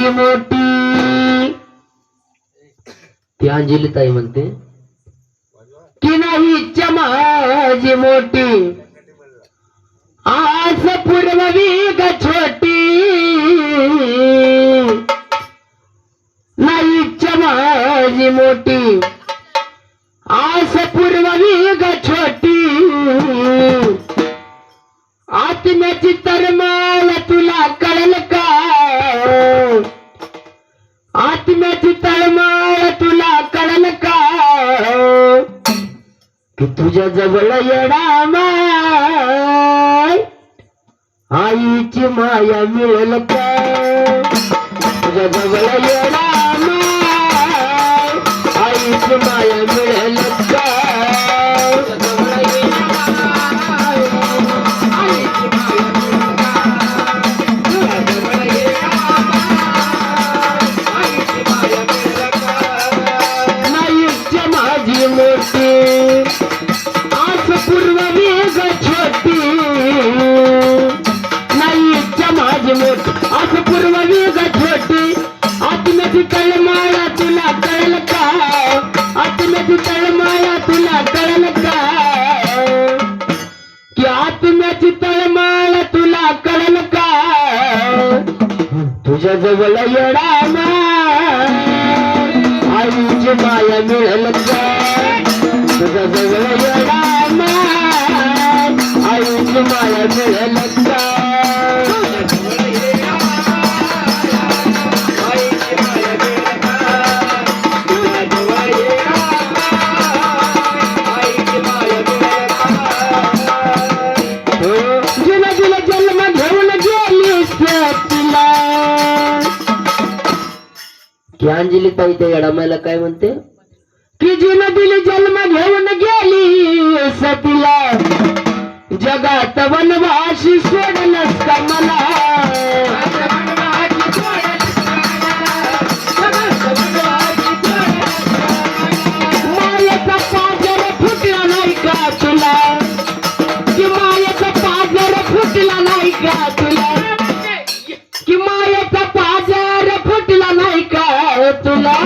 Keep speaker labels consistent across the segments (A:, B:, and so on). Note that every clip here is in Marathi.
A: माझी मोठी. ती अंजली ताई म्हणते की नाही इच्छा माझी मोठी, आज पूर्ववी ग छोटी. नाही इच्छा माझी मोठी, आज पूर्ववी ग छोटी. आत्म्याची तरमाळ तुला कळल का, आत्म्याची तळमळ तुला कळल का, की तुझ्या जवळ येडा माय आईची माया मिळेल का. तुझ्या जवळ येडा माय आईची माया मिळेल का. आत्म्याची तळमाया तुला कळल का, आत्म्याची तळमाया तुला कळल का, की आत्म्याची तळमाया तुला कळल का. तुझ्या जवळ येडा आईची माया मिळेल का. तुझ्या जवळ येडा आईची माया मिळेल का. की अंजली ताई त्या येडामायला काय म्हणते की जिनं दिली जन्म घेऊन गेली सतीला, जगात वनवासी सोडलंस का मला. मायेचा पाजर फुटला नाही का तुला, की मायेचा पाजर फुटला नाही का तुला, की मायेचा पाजर फुटला नाही का तुला.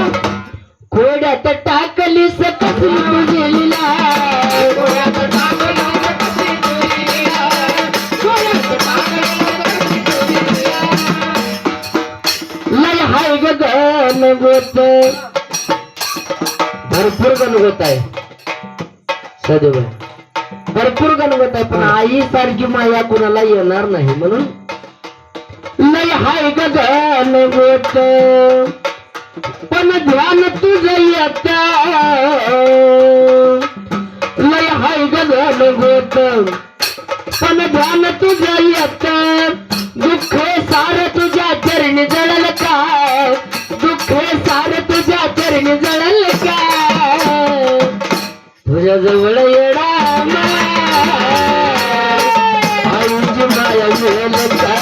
A: घोड्यात टाकलीस कसली तुझी लीला, घोड्यात टाकलीस कसली तुझी लीला, घोड्यात टाकलीस कसली तुझी लीला. लय हाय ग गणगोत, भरपूर गणगोत आहे सदैव, भरपूर गणगोत आहे, पण आई सारखी माया कुणाला येणार नाही. म्हणून लय हाय ग गणगोत, पण ध्यान तुझं येत. लय हाय ग गणगोत, पण ध्यान तुझं येत. दुःख सार तुझ्या चरणी जळल का, दुःख सार तुझ्या चरणी जळल का. तुझ्या जवळ येडा आईची माया मिळेल का.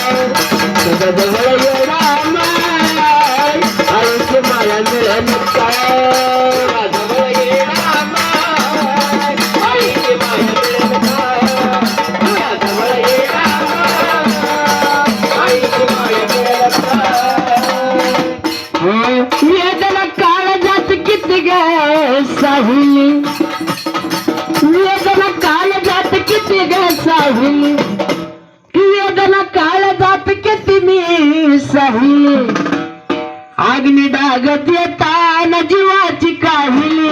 A: तुझ्या जवळ येडा आईची माया मिळेल का. जवळ येडा आईची माया मिळेल का. जवळ येडा आईची माया मिळेल का. वेदना काळजात किती ग साहिली, वेदना काळजात किती ग साहिली, वेदना काळजात किती मी साहिली. अग्नी डाग देताना जीवाची काहिली,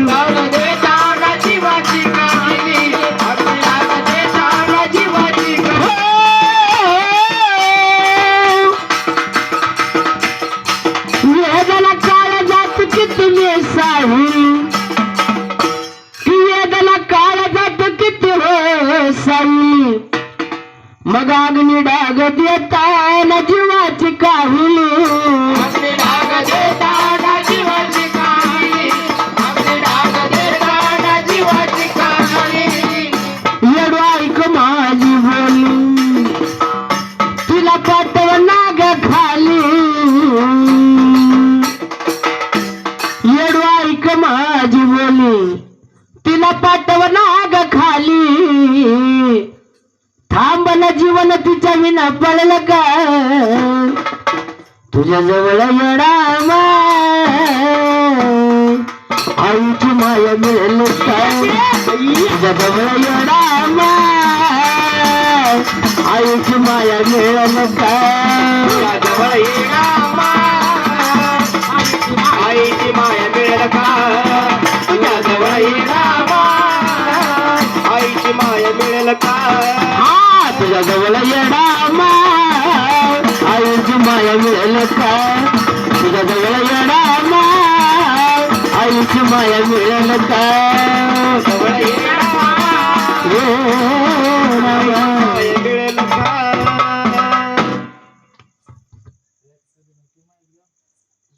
A: डाग देताना जीवाची काहिली, अग्नी डाग देताना जीवाची काहिली. वेदना काळजात किती मी साहिली, वेदना काळजात किती हो साहिली. मग अग्नी डाग देताना जीवाची काहिली, अग्नी डाग देताना जीवाची काहिली, अग्नी डाग देताना जीवाची काहिली. येडू ऐक माझी बोली, तिला पाठव नाग खाली. येडू ऐक माझी बोली, तिला पाठव नाग खाली. थांबल जीवन तिच्या विना पडलं का, तुझ्या जवळ येणार आईची माया मिळेल काय तुझ्या जवळ येणार आईची माया मिळेल काय
B: तुझ्या जवळ येणार आईची माया मिळेल का तुझ्या जवळ येणार आईची माया मिळेल का
A: हा तुझ्या जवळ येणार आईची माया मिळेल काय तुझ्या जवळ येणार आईची माया मिळेल काय
B: जवळ येणार
A: येणार